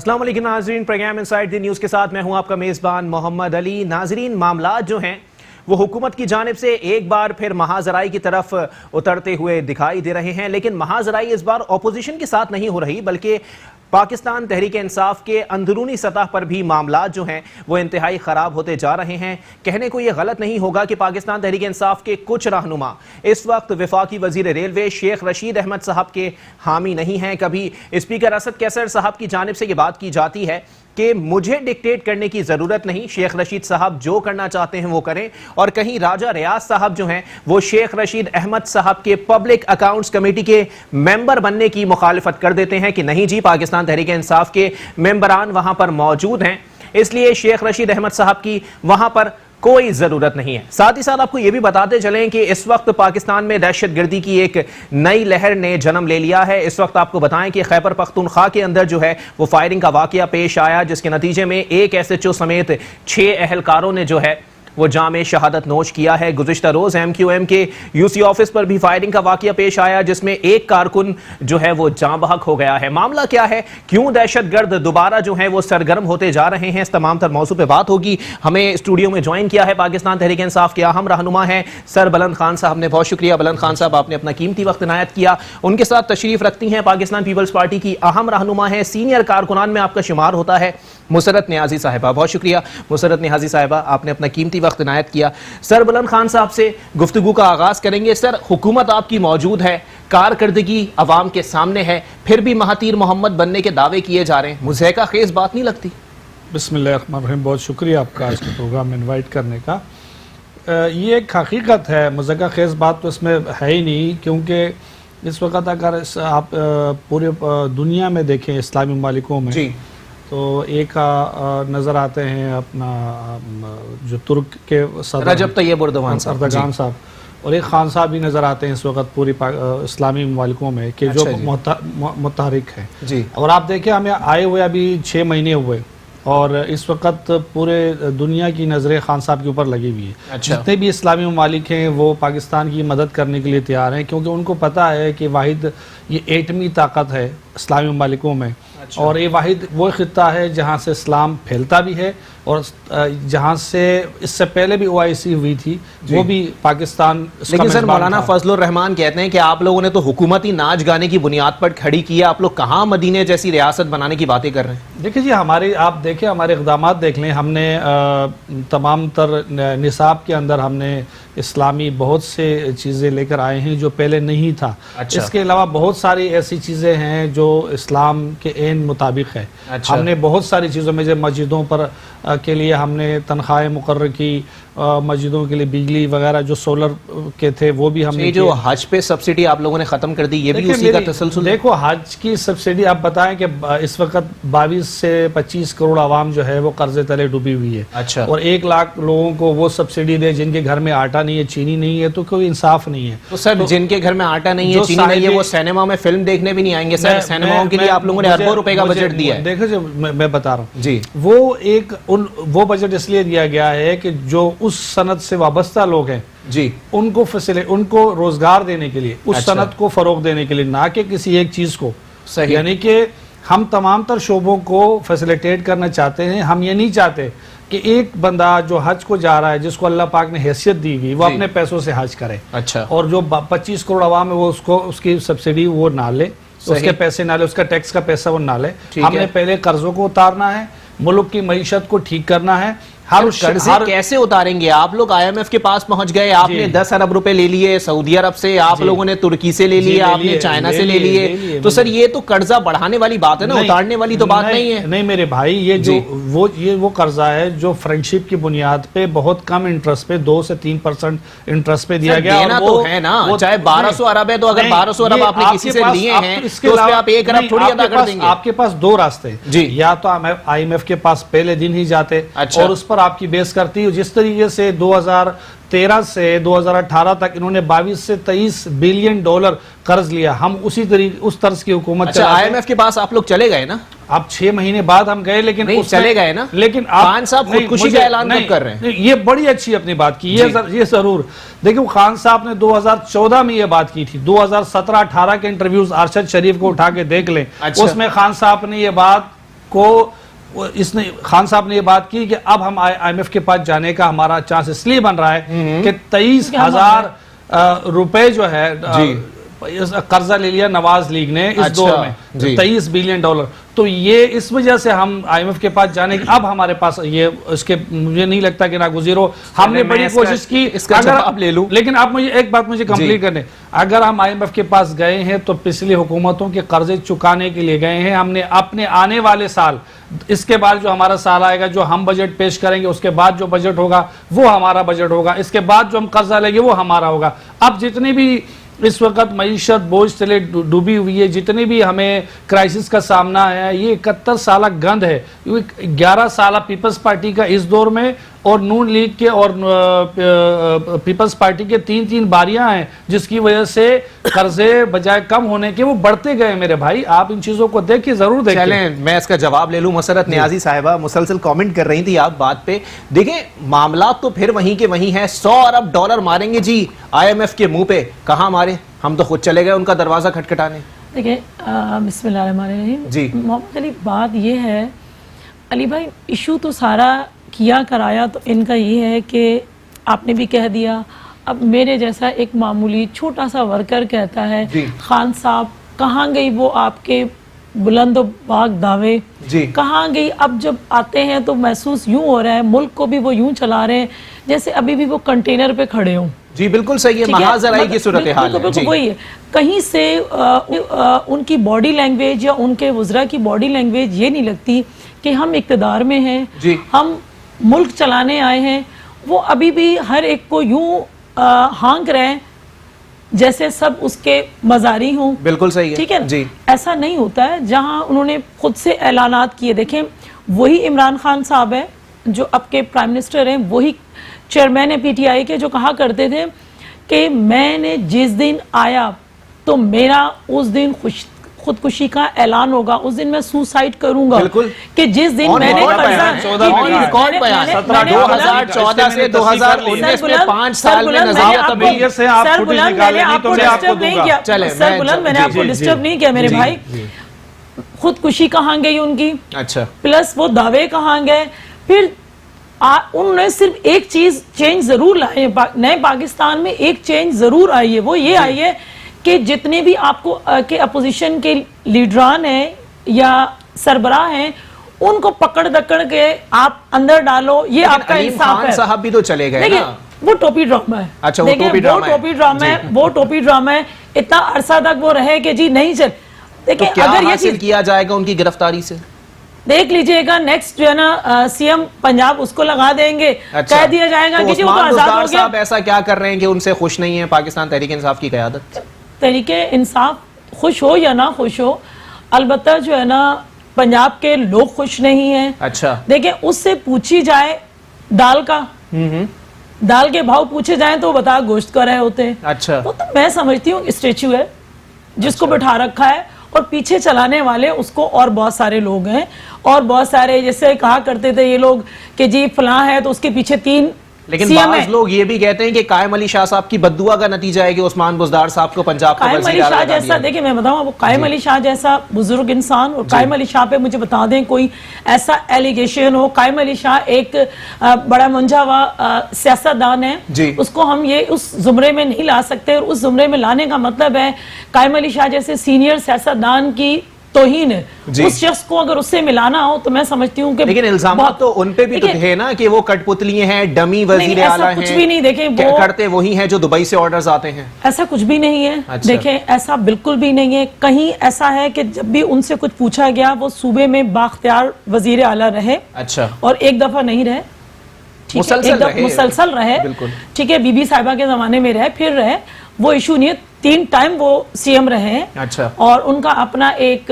السلام علیکم ناظرین، پروگرام انسائیڈ دی نیوز کے ساتھ میں ہوں آپ کا میزبان محمد علی۔ ناظرین، معاملات جو ہیں وہ حکومت کی جانب سے ایک بار پھر محاذرائی کی طرف اترتے ہوئے دکھائی دے رہے ہیں، لیکن محاذرائی اس بار اپوزیشن کے ساتھ نہیں ہو رہی بلکہ پاکستان تحریک انصاف کے اندرونی سطح پر بھی معاملات جو ہیں وہ انتہائی خراب ہوتے جا رہے ہیں۔ کہنے کو یہ غلط نہیں ہوگا کہ پاکستان تحریک انصاف کے کچھ رہنما اس وقت وفاقی وزیر ریلوے شیخ رشید احمد صاحب کے حامی نہیں ہیں۔ کبھی اسپیکر اسد کیسر صاحب کی جانب سے یہ بات کی جاتی ہے کہ مجھے ڈکٹیٹ کرنے کی ضرورت نہیں، شیخ رشید صاحب جو کرنا چاہتے ہیں وہ کریں، اور کہیں راجہ ریاض صاحب جو ہیں وہ شیخ رشید احمد صاحب کے پبلک اکاؤنٹس کمیٹی کے ممبر بننے کی مخالفت کر دیتے ہیں کہ نہیں جی، پاکستان تحریک انصاف کے ممبران وہاں پر موجود ہیں، اس لیے شیخ رشید احمد صاحب کی وہاں پر کوئی ضرورت نہیں ہے۔ ساتھ ہی ساتھ آپ کو یہ بھی بتاتے چلیں کہ اس وقت پاکستان میں دہشت گردی کی ایک نئی لہر نے جنم لے لیا ہے۔ اس وقت آپ کو بتائیں کہ خیبر پختونخوا کے اندر جو ہے وہ فائرنگ کا واقعہ پیش آیا، جس کے نتیجے میں ایک ایس ایچ او سمیت 6 اہلکاروں نے جو ہے وہ جام شہادت نوش کیا ہے۔ گزشتہ روز ایم کیو ایم کے یو سی آفس پر بھی فائرنگ کا واقعہ پیش آیا، جس میں ایک کارکن جو ہے وہ جاں بحق ہو گیا ہے۔ معاملہ کیا ہے، کیوں دہشت گرد دوبارہ جو ہے وہ سرگرم ہوتے جا رہے ہیں، اس تمام تر موضوع پہ بات ہوگی۔ ہمیں اسٹوڈیو میں جوائن کیا ہے پاکستان تحریک انصاف کے اہم رہنما ہیں سر بلند خان صاحب نے۔ بہت شکریہ بلند خان صاحب، آپ نے اپنا قیمتی وقت عنایت کیا۔ ان کے ساتھ تشریف رکھتی ہیں پاکستان پیپلز پارٹی کی اہم رہنما ہیں، سینئر کارکنان میں آپ کا شمار ہوتا ہے، مسرت نیازی صاحبہ۔ بہت شکریہ مسرت نیازی صاحبہ، آپ نے اپنا قیمتی وقت عنایت کیا۔ سر بلند خان صاحب سے گفتگو کا آغاز کریں گے۔ سر، حکومت آپ کی موجود ہے، کارکردگی عوام کے سامنے ہے، پھر بھی مہاتیر محمد بننے کے دعوے کیے جا رہے ہیں، مضحکہ خیز بات نہیں لگتی؟ بسم اللہ الرحمن الرحیم، بہت شکریہ آپ کا اس کے پروگرام میں انوائٹ کرنے کا۔ یہ ایک حقیقت ہے، مضحکہ خیز بات تو اس میں ہے ہی نہیں، کیونکہ اس وقت اگر آپ پورے دنیا میں دیکھیں اسلامی ممالکوں میں تو ایک نظر آتے ہیں اپنا جو ترک کے صدر رجب طیب اردوان صاحب، اور ایک خان صاحب بھی نظر آتے ہیں اس وقت پوری اسلامی ممالکوں میں کہ جو متحرک ہیں۔ اور آپ دیکھیں ہمیں آئے ہوئے ابھی 6 مہینے ہوئے، اور اس وقت پورے دنیا کی نظریں خان صاحب کے اوپر لگی ہوئی ہے۔ جتنے بھی اسلامی ممالک ہیں وہ پاکستان کی مدد کرنے کے لیے تیار ہیں، کیونکہ ان کو پتہ ہے کہ واحد یہ ایٹمی طاقت ہے اسلامی ممالکوں میں، اور یہ واحد وہ خطہ ہے جہاں سے اسلام پھیلتا بھی ہے، اور جہاں سے اس سے پہلے بھی OIC ہوئی تھی وہ بھی پاکستان۔ لیکن سر، مولانا فضل الرحمان کہتے ہیں کہ آپ لوگوں نے تو حکومتی ناچ گانے کی بنیاد پر کھڑی کی ہے، آپ لوگ کہاں مدینے جیسی ریاست بنانے کی باتیں کر رہے ہیں؟ دیکھیں جی، آپ دیکھیں ہمارے اقدامات دیکھ لیں، ہم نے تمام تر نصاب کے اندر ہم نے اسلامی بہت سے چیزیں لے کر آئے ہیں جو پہلے نہیں تھا۔ اس کے علاوہ بہت ساری ایسی چیزیں ہیں جو اسلام کے عین مطابق ہے۔ ہم نے بہت ساری چیزوں میں، جب مسجدوں پر کے لیے ہم نے تنخواہیں مقرر کی، مسجدوں کے لیے بجلی وغیرہ جو سولر کے تھے وہ بھی ہم نے۔ جو حج پہ سبسڈی آپ لوگوں نے ختم کر دی، یہ بھی اسی کا تسلسل؟ دیکھو، حج کی سبسڈی آپ بتائیں کہ اس وقت 22 سے 25 کروڑ عوام جو ہے وہ قرضے تلے ڈوبی ہوئی ہے، اور 1 لاکھ لوگوں کو وہ سبسڈی دے جن کے گھر میں آٹا نہیں ہے، چینی نہیں ہے، تو کوئی انصاف نہیں ہے۔ تو سر، جن کے گھر میں آٹا نہیں ہے، چینی نہیں ہے، وہ سینما میں فلم دیکھنے بھی نہیں آئیں گے سر؟ سینماؤں کے لیے آپ لوگوں نے اربوں روپے کا بجٹ دیا ہے۔ دیکھو جی، میں بتا رہا ہوں جی، وہ بجٹ اس لیے دیا گیا ہے کہ جو اس صنعت سے وابستہ لوگ ہیں جی، ان کو روزگار دینے کے لیے، اس صنعت کو فروغ دینے کے لیے، نہ کہ کسی ایک چیز کو۔ یعنی کہ ہم تمام تر شعبوں کو فیسیلیٹیٹ کرنا چاہتے ہیں۔ ہم یہ نہیں چاہتے کہ ایک بندہ جو حج کو جا رہا ہے، جس کو اللہ پاک نے حیثیت دی ہوئی، وہ اپنے پیسوں سے حج کرے، اور جو 25 کروڑ عوام ہے وہ اس کی سبسڈی وہ نہ لے، اس کے پیسے نہ لے، اس کا ٹیکس کا پیسہ وہ نہ لے۔ ہم نے پہلے قرضوں کو اتارنا ہے، ملک کی معیشت کو ٹھیک کرنا ہے۔ قرضے کیسے اتاریں گے؟ آپ لوگ IMF کے پاس پہنچ گئے، آپ نے 10 ارب روپے لے لیے سعودی عرب سے، آپ لوگوں نے ترکی سے لے لیے، آپ نے چائنا سے لے لیے، تو سر یہ تو قرضہ بڑھانے والی بات ہے نا، اتارنے والی تو بات نہیں ہے۔ نہیں میرے بھائی، یہ وہ قرضہ ہے جو فرینڈشپ کی بنیاد پہ بہت کم انٹرسٹ پہ 2 سے 3% انٹرسٹ پہ دیا گیا، دینا تو ہے نا، چاہے 1200 ارب ہے تو اگر 1200 ارب آپ نے کسی سے لیے ہیں تو اس پہ آپ 1 ارب تھوڑی ادا کر دیں گے۔ آپ کے پاس 2 راستے، یا تو IMF کے پاس پہلے دن ہی جاتے اور اس پر آپ کی بیس کرتی، جس طریقے سے 2013 سے 2018 تک انہوں نے 22 سے 23 بلین ڈالر قرض لیا، ہم اس طرز کی حکومت چلا۔ IMF کے پاس آپ لوگ چلے گئے نا؟ اب 6 مہینے بعد ہم گئے، لیکن چلے گئے نا، لیکن خان صاحب خودکشی کا اعلان کب کر رہے ہیں؟ یہ بڑی اچھی اپنی بات کی، یہ ضرور دیکھو، خان صاحب نے 2014 میں یہ بات کی تھی، 2017-18 کے انٹرویوز ارشد شریف کو اٹھا کے دیکھ لیں، اس میں خان صاحب نے یہ بات کو اس نے خان صاحب نے یہ بات کی کہ اب ہم آئی ایم ایف کے پاس جانے کا ہمارا چانس اس لیے بن رہا ہے کہ 23,000 روپے جو ہے قرضہ لے لیا نواز لیگ نے اس دور میں 23 بلین ڈالر. تو یہ اس وجہ سے ہم آئی ایم ایف کے پاس جانے کی اب ہمارے پاس یہ اس کے مجھے نہیں لگتا کہ ناگزیر ہو. ہم نے بڑی کوشش کی لیکن اب مجھے ایک بات مجھے کمپلیٹ کرنے, اگر ہم آئی ایم ایف کے پاس گئے ہیں تو پچھلی حکومتوں کے قرضے چکانے کے لیے گئے ہیں. ہم نے اپنے آنے والے سال, اس کے بعد جو ہمارا سال آئے گا, جو ہم بجٹ پیش کریں گے, اس کے بعد جو بجٹ ہوگا وہ ہمارا بجٹ ہوگا, اس کے بعد جو ہم قرضہ لیں گے وہ ہمارا ہوگا. اب جتنی بھی اس وقت معیشت بوجھ تلے ڈوبی ہوئی ہے, جتنی بھی ہمیں کرائسس کا سامنا ہے, یہ 71 سالہ گند ہے. 11 سالہ پیپلز پارٹی کا اس دور میں اور نون لیگ کے اور پیپلز پارٹی کے 3 باریاں ہیں, جس کی وجہ سے قرضے بجائے کم ہونے کے وہ بڑھتے گئے. میرے بھائی آپ ان چیزوں کو دیکھیں, ضرور دیکھیں. چلیں میں اس کا جواب لے لوں. مسرت نیازی صاحبہ مسلسل کامنٹ کر رہی تھی آپ بات پہ. دیکھیں معاملات تو پھر وہیں کے وہیں ہیں. $100 ارب ماریں گے جی آئی ایم ایف کے منہ پہ, کہاں مارے, ہم تو خود چلے گئے ان کا دروازہ کھٹکھٹانے. دیکھیں بسم اللہ الرحمن الرحیم. جی محمد علی, بات یہ ہے علی بھائی, ایشو تو سارا کیا کرایا تو ان کا یہ ہے کہ آپ نے بھی کہہ دیا. اب میرے جیسا ایک معمولی چھوٹا سا ورکر کہتا ہے خان صاحب کہاں گئی وہ آپ کے بلند و باغ دعوے, کہاں گئی. اب جب آتے ہیں تو محسوس یوں ہو رہا ہے ملک کو بھی وہ یوں چلا رہے ہیں جیسے ابھی بھی وہ کنٹینر پہ کھڑے ہوں. جی بالکل صحیح ہے, محاذرائی کی صورتحال ہے. وہی ہے, کہیں سے ان کی باڈی لینگویج یا ان کے وزراء کی باڈی لینگویج یہ نہیں لگتی کہ ہم اقتدار میں ہیں, ہم ملک چلانے آئے ہیں. وہ ابھی بھی ہر ایک کو یوں ہانک رہے ہیں جیسے سب اس کے مزاری ہوں. بالکل صحیح ہے, ٹھیک ہے. ایسا نہیں ہوتا ہے. جہاں انہوں نے خود سے اعلانات کیے, دیکھیں وہی عمران خان صاحب ہیں جو اب کے پرائم منسٹر ہیں, وہی چیئرمین ہے پی ٹی آئی کے, جو کہا کرتے تھے کہ میں نے جس دن آیا تو میرا اس دن خودکشی کا اعلان ہوگا, اس دن میں سوسائڈ کروں گا. کہ جس دن میں نے 2014 سے 2019 میں 5 سال میں نظام تبدیلیت سے آپ فوٹیج نکالیں گی تو میں آپ کو دوں گا. سر بلند, میں نے آپ کو ڈسٹرب نہیں کیا میرے بھائی. خودکشی کہاں گئی ان کی, اچھا, پلس وہ دعوے کہاں گئے. پھر انہوں نے صرف ایک چیز چینج ضرور لائے نئے پاکستان میں, ایک چینج ضرور آئی ہے, وہ یہ آئی ہے کہ جتنے بھی آپ کو کہ اپوزیشن کے لیڈران ہیں یا سربراہ ہیں ان کو پکڑ دکڑ کے آپ اندر ڈالو, یہ آپ کا انصاف ہے. صاحب بھی تو چلے گئے نا, وہ ٹوپی ڈرامہ ہے. اچھا, وہ ٹوپی ڈرامہ ہے. اتنا عرصہ تک وہ رہے کہ جی نہیں چل. دیکھیں اگر یہ چیز کیا جائے گا ان کی گرفتاری سے, دیکھ لیجئے گا نیکسٹ جو ہے نا سی ایم پنجاب اس کو لگا دیں گے, کہہ دیا جائے گا کہ جو آزاد ہو گیا. ایسا کیا کر رہے ہیں کہ ان سے خوش نہیں ہے پاکستان تحریک انصاف کی قیادت؟ تحریک انصاف خوش ہو یا نہ خوش ہو, البتہ جو ہے نا پنجاب کے لوگ خوش نہیں ہیں. اچھا, دیکھیں اس سے پوچھی جائے دال کا, دال کے بھاؤ پوچھے جائیں تو وہ بتا گوشت کر رہے ہوتے ہیں. اچھا, وہ تو میں سمجھتی ہوں اسٹیچو ہے جس کو بٹھا رکھا ہے, اور پیچھے چلانے والے اس کو اور بہت سارے لوگ ہیں, اور بہت سارے جیسے کہا کرتے تھے یہ لوگ کہ جی فلاں ہے تو اس کے پیچھے 3. لیکن بعض لوگ یہ بھی کہتے ہیں کہ قائم علی شاہ صاحب کی بددعا کا نتیجہ ہے کہ عثمان بزدار صاحب کو پنجاب کا وزیر اعلیٰ بنا دیا. دیکھیں میں بتاؤں, وہ قائم علی شاہ جیسا بزرگ انسان, اور قائم علی شاہ پہ مجھے بتا دیں کوئی ایسا ایلیگیشن ہو. قائم علی شاہ ایک بڑا منجھا ہوا سیاستدان ہے, اس کو ہم یہ اس زمرے میں نہیں لا سکتے, اور اس زمرے میں لانے کا مطلب ہے قائم علی شاہ جیسے سینئر سیاستدان کی توہین ہے. اس شخص کو اگر اس سے ملانا ہو تو میں سمجھتی ہوں کہ لیکن الزامات تو ان پہ بھی تو تھے نا کہ وہ کٹ پتلی ہیں, ڈمی وزیر اعلیٰ ہیں, کچھ بھی نہیں. دیکھیں وہ کرتے وہی ہیں جو دبئی سے آرڈرز آتے ہیں. ایسا کچھ بھی نہیں ہے. دیکھیں ایسا بالکل بھی نہیں ہے. کہیں ایسا ہے کہ جب بھی ان سے کچھ پوچھا گیا وہ صوبے میں بااختیار وزیر اعلیٰ رہے, اچھا, اور ایک دفعہ نہیں رہے, مسلسل رہے. ٹھیک ہے, بی بی صاحبہ کے زمانے میں رہے, پھر رہے, وہ ایشو نہیں ہے. 3 ٹائم وہ سی ایم رہے ہیں. اچھا, اور ان کا اپنا ایک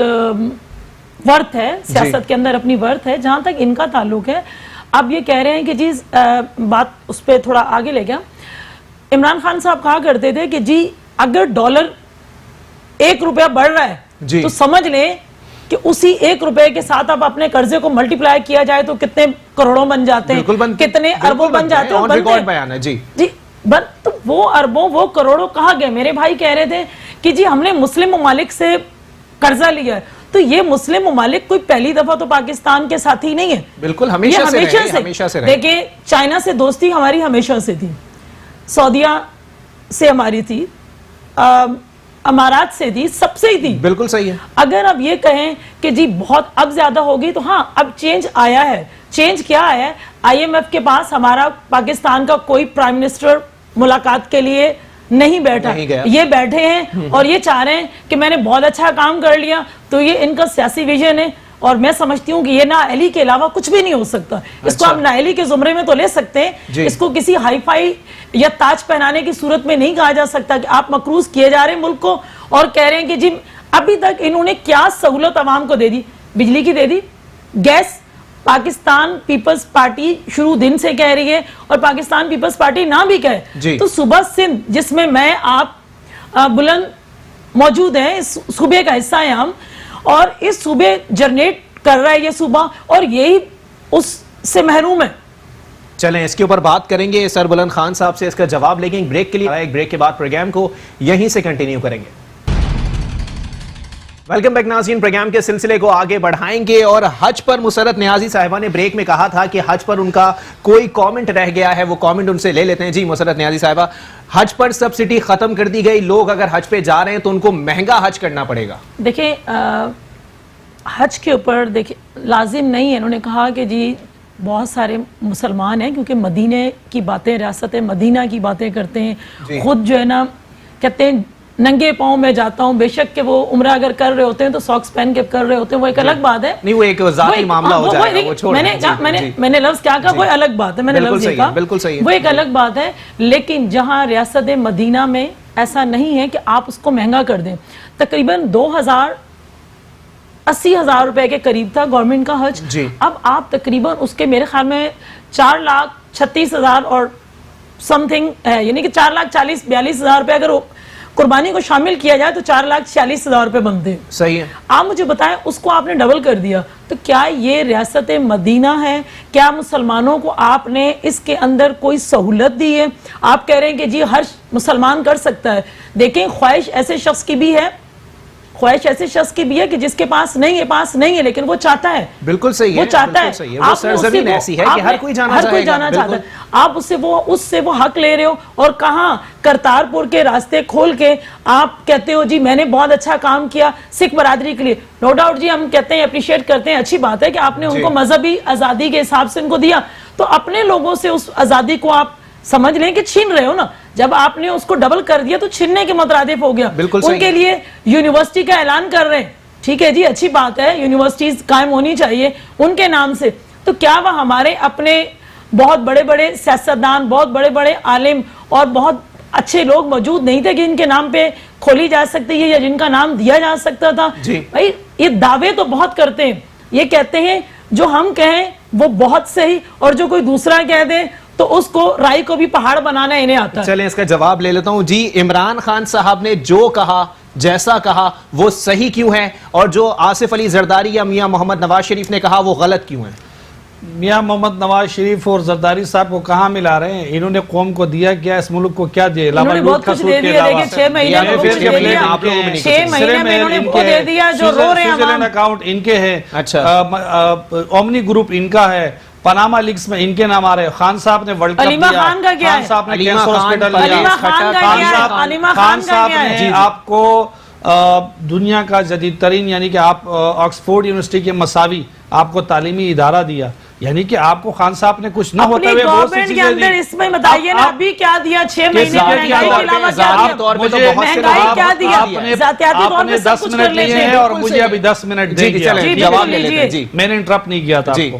ورتھ ہے سیاست کے اندر, اپنی ورتھ ہے. جہاں تک ان کا تعلق ہے, اب یہ کہہ رہے ہیں کہ جی بات اس پہ تھوڑا آگے لے گیا. عمران خان صاحب کہا کرتے تھے کہ جی اگر ڈالر 1 روپیہ بڑھ رہا ہے تو سمجھ لیں کہ اسی 1 روپے کے ساتھ آپ اپنے قرضے کو ملٹیپلائی کیا جائے تو کتنے کروڑوں بن جاتے ہیں, کتنے اربوں بن جاتے ہیں. جی تو وہ اربوں وہ کروڑوں کہاں گئے؟ میرے بھائی کہہ رہے تھے کہ جی ہم نے مسلم ممالک سے قرضہ لیا ہے, تو یہ مسلم ممالک کوئی پہلی دفعہ تو پاکستان کے ساتھی نہیں ہے، بالکل ہمیشہ سے دیکھیں چائنا سے دوستی ہماری ہمیشہ سے تھی، سعودیہ سے ہماری تھی، امارات سے تھی، سب سے ہی تھی، بالکل صحیح ہے۔ اگر اب یہ کہیں کہ جی بہت اب زیادہ ہوگی تو ہاں اب چینج آیا ہے۔ چینج کیا ہے؟ آئی ایم ایف کے پاس ہمارا پاکستان کا کوئی پرائم منسٹر ملاقات کے لیے نہیں بیٹھا، یہ بیٹھے ہیں اور یہ چاہ رہے ہیں کہ میں نے بہت اچھا کام کر لیا، تو یہ ان کا سیاسی ویژن ہے اور میں سمجھتی ہوں کہ یہ نااہلی کے علاوہ کچھ بھی نہیں ہو سکتا۔ اس کو آپ نااہلی کے زمرے میں تو لے سکتے ہیں، اس کو کسی ہائی فائی یا تاج پہنانے کی صورت میں نہیں کہا جا سکتا کہ آپ مقروض کیے جا رہے ہیں ملک کو اور کہہ رہے ہیں کہ جی ابھی تک انہوں نے کیا سہولت عوام کو دے دی؟ بجلی کی دے دی، گیس پاکستان پیپلز پارٹی شروع دن سے کہہ رہی ہے اور پاکستان پیپلز پارٹی نہ بھی کہے تو صوبہ سندھ جس میں آپ بلند موجود ہیں، اس صوبے کا حصہ ہیں ہم، اور اس صوبے جنریٹ کر رہا ہے یہ صوبہ اور یہی اس سے محروم ہے۔ چلیں اس کے اوپر بات کریں گے سر بلند خان صاحب سے، اس کا جواب لیں گے ایک بریک کے لیے، ایک بریک کے بعد پروگرام کو یہیں سے کنٹینیو کریں گے۔ ویلکم بیک ناظرین، پروگرام کے سلسلے کو آگے بڑھائیں گے اور حج پر مسرت نیازی صاحبہ نے بریک میں کہا تھا کہ حج پر ان کا کوئی کامنٹ رہ گیا ہے، وہ کامنٹ ان سے لے لیتے ہیں۔ جی مسرت نیازی صاحبہ، حج پر سبسڈی ختم کر دی گئی، لوگ اگر حج پہ جا رہے ہیں تو ان کو مہنگا حج کرنا پڑے گا۔ دیکھیں حج کے اوپر دیکھیں لازم نہیں ہے، انہوں نے کہا کہ جی بہت سارے مسلمان ہیں کیونکہ مدینہ کی باتیں، ریاست مدینہ کی باتیں کرتے ہیں، خود جو ہے نا کہتے ہیں ننگے پاؤں میں جاتا ہوں، بے شک کہ وہ عمرہ اگر کر رہے ہوتے ہیں تو ساکس پہن کے کر رہے ہوتے ہیں، وہ ایک الگ بات ہے، نہیں وہ ایک ذاتی معاملہ ہو جائے گا، وہ چھوڑ میں نے لفظ کیا کہا وہ الگ بات ہے، میں نے لفظ یہ کہا بالکل صحیح، وہ ایک الگ بات ہے، لیکن جہاں ریاست مدینہ میں ایسا نہیں ہے کہ آپ اس کو مہنگا کر دیں، تقریباً 80,000 روپے کے قریب تھا گورنمنٹ کا حج، اب آپ تقریباً اس کے میرے خیال میں 4,36,000 اور سم تھنگ ہے، یعنی کہ 4,40,42,000 روپے اگر قربانی کو شامل کیا جائے تو 4,46,000 روپے بنتے ہیں۔ صحیح ہے، آپ مجھے بتائیں اس کو آپ نے ڈبل کر دیا تو کیا یہ ریاست مدینہ ہے؟ کیا مسلمانوں کو آپ نے اس کے اندر کوئی سہولت دی ہے؟ آپ کہہ رہے ہیں کہ جی ہر مسلمان کر سکتا ہے، دیکھیں خواہش ایسے شخص کی بھی ہے کہ جس کے پاس نہیں ہے لیکن وہ چاہتا ہے، بالکل صحیح ہے، وہ چاہتا ہے، وہ سرزمین ایسی ہے کہ ہر کوئی جانا چاہتا ہے، آپ اس سے وہ حق لے رہے ہو اور کہاں کرتارپور کے راستے کھول کے آپ کہتے ہو جی میں نے بہت اچھا کام کیا سکھ برادری کے لیے، نو ڈاؤٹ جی ہم کہتے ہیں اپریشیٹ کرتے ہیں، اچھی بات ہے کہ آپ نے ان کو مذہبی آزادی کے حساب سے ان کو دیا، تو اپنے لوگوں سے اس آزادی کو آپ سمجھ لیں کہ چھین رہے ہو نا، جب آپ نے اس کو ڈبل کر دیا تو چھیننے کے مترادف ہو گیا، ان کے لیے یونیورسٹی کا اعلان کر رہے ہیں، ٹھیک ہے جی اچھی بات ہے، یونیورسٹیز قائم ہونی چاہیے ان کے نام سے، تو کیا وہ ہمارے اپنے بہت بڑے بڑے سیاستدان، بہت بڑے بڑے عالم اور بہت اچھے لوگ موجود نہیں تھے کہ ان کے نام پہ کھولی جا سکتی ہے یا جن کا نام دیا جا سکتا تھا؟ بھائی یہ دعوے تو بہت کرتے ہیں، یہ کہتے ہیں جو ہم کہیں وہ بہت صحیح اور جو کوئی دوسرا کہہ دے تو اس کو رائی کو بھی پہاڑ بنانا انہیں آتا ہے۔ چلیں اس کا جواب لے لیتا ہوں۔ جی عمران خان صاحب نے جو کہا جیسا کہا وہ صحیح کیوں ہے، اور جو آصف علی زرداری یا میاں محمد نواز شریف نے کہا وہ غلط کیوں ہے؟ میاں محمد نواز شریف اور زرداری صاحب کو کہاں ملا رہے ہیں؟ انہوں نے قوم کو دیا کیا؟ اس ملک کو کیا دیا؟ انہوں نے بہت کچھ دے دیا، دیکھیں 6 مہینے میں کچھ دے دیا، 6 مہینے میں انہوں نے وہ دے دیا جو رو رہے ہیں عوام، اکاؤنٹ ان کے ہیں، اومنی گروپ ان کا ہے، پاناما لیکس میں ان کے نام آ رہے ہیں، خان صاحب نے ورلڈ کپ دیا، علیمہ خان کا کیا ہے؟ خان صاحب نے کینسر ہاسپٹل دیا، خان صاحب نے آپ کو دنیا کا جدید ترین یعنی کہ آپ آکسفورڈ یونیورسٹی کے مساوی آپ کو تعلیمی ادارہ دیا، یعنی کہ آپ کو خان صاحب نے کچھ نہ ہوتے ہوئے بہت سی چیزیں دی۔ اس میں بتائیے نا ابھی کیا دیا 6 مہینے میں، ذاتی طور پہ تو بہت سے مہنگائی کیا دیا؟ آپ نے 10 منٹ لیے ہیں اور مجھے ابھی 10 منٹ دے دیا، جواب لے لیتے ہیں۔ میں نے انٹرپٹ نہیں کیا تھا آپ کو۔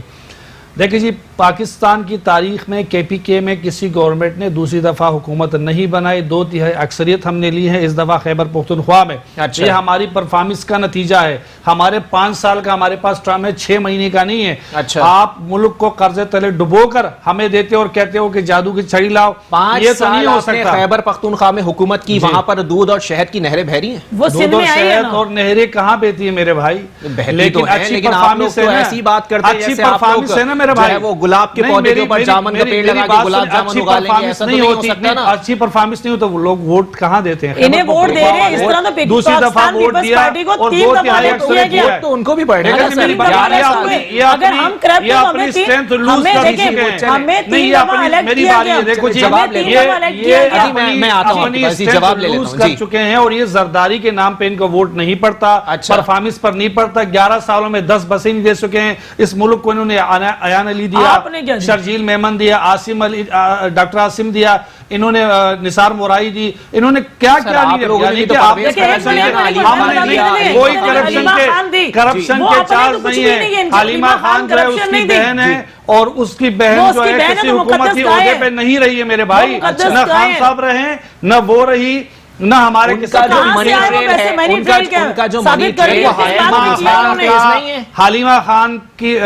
دیکھیں جی پاکستان کی تاریخ میں کے پی کے میں کسی گورنمنٹ نے دوسری دفعہ حکومت نہیں بنائی، 2/3 اکثریت ہم نے لی ہے اس دفعہ خیبر پختونخوا میں، یہ ہماری پرفارمنس کا نتیجہ ہے، ہمارے 5 سال کا ہمارے پاس ٹرم ہے، 6 مہینے کا نہیں ہے۔ آپ ملک کو قرضے تلے ڈبو کر ہمیں دیتے اور کہتے ہو کہ جادو کی چھڑی لاؤ، 5 سال آپ نے خیبر پختونخوا میں حکومت کی، وہاں پر دودھ اور شہد کی نہریں بہ رہی ہیں، وہ سندھ میں آئی ہے نا، اور نہریں کہاں بہتی ہیں میرے بھائی؟ لیکن اچھی پرفارمنس ہے نا، اچھی پرفارمنس ہے نا میرے میرے بھائی وہ گلاب کے پودے کے اوپر جامن کا پیڑ لگا کے گلاب جامن اگا لیں گے، ایسا تو نہیں ہو سکتا نا. اچھی پرفارمنس نہیں ہو تو لوگ ووٹ کہاں دیتے ہیں؟ انہیں ووٹ دے رہے ہیں اس طرح تو دوسری دفعہ ووٹ دیا اور 2 تہائی اکثریت دیا ہے. تو ان کو بھی پڑھنے اگر ہم کرپٹ تو ہمیں اسٹرینتھ لوز کر چکے ہیں. ہمیں نہیں میری باری ہے، دیکھو جی میں آتا ہوں اپنی اسٹرینتھ لوز کر چکے ہیں اور یہ زرداری کے نام پہ ان کو ووٹ نہیں پڑتا، پرفارمنس پر نہیں پڑتا. 11 سالوں میں 10 بسیں نہیں دے چکے ہیں اس ملک کو. انہوں نے ایان علی دیا، شرجیل میمن دیا، عاصم علی، ڈاکٹر عاصم دیا، انہوں نے نثار مورائی دی. انہوں نے کیا کیا نہیں دیا. کوئی کرپشن کے چارج نہیں ہے. حلیمہ خان جو ہے اس کی بہن ہے اور اس کی بہن جو ہے کسی حکومتی عہدے پہ نہیں رہی ہے میرے بھائی. نہ خان صاحب رہے نہ وہ رہی نہ ہمارے ان کا جو منی ٹرین حلیمہ خان کی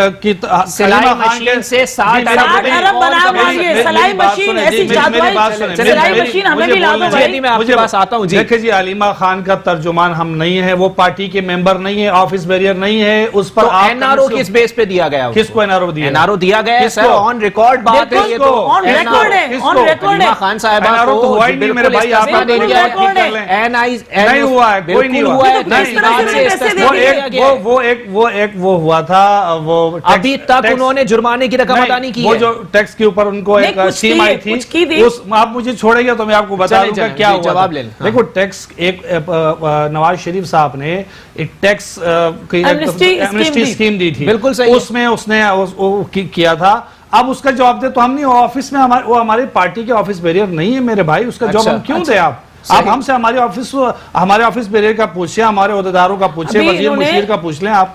سلائی مشین سے 60 ارب بنا دیے. سلائی مشین ایسی سلائی مشین ہمیں بھی لا دو بھائی. میں آپ کے پاس آتا ہوں. دیکھیں جی حلیمہ خان کا ترجمان ہم نہیں ہے، وہ پارٹی کے ممبر نہیں ہے، آفس بیریئر نہیں ہے. اس پر این آر او کس بیس پہ دیا گیا؟ کس کو این آر او دیا؟ این آر او دیا گیا سر، آن ریکارڈ بات ہے یہ تو. آن ریکارڈ ہے، آن ریکارڈ ہے. حلیمہ خان صاحبہ کو ہوا ہی نہیں میرے بھائی. آپ نہیں ہوا ہے، کوئی نہیں ہوا ہے. وہ ہوا تھا، وہ ابھی تک انہوں نے جرمانے کی رقم ادا نہیں کی ہے. وہ جو ٹیکس کے اوپر ان کو ایک اسکیم آئی تھی، آپ مجھے چھوڑیں گے تو میں آپ کو بتا دوں گا کیا ہوا. جواب لیں. دیکھو ٹیکس ایک نواز شریف صاحب نے ایک ٹیکس ایمنسٹی اسکیم دی تھی، بالکل صحیح. اس میں اس نے کیا تھا. اب اس کا جواب دے تو ہم نہیں، آفس میں وہ ہماری پارٹی کے آفس بیریئر نہیں ہے میرے بھائی. اس کا جواب ہم کیوں دیں؟ آپ ہم سے ہمارے آفس بیریئر کا پوچھیں، ہمارے عہدیداروں کا پوچھیں، وزیر مشیر کا پوچھ لیں آپ.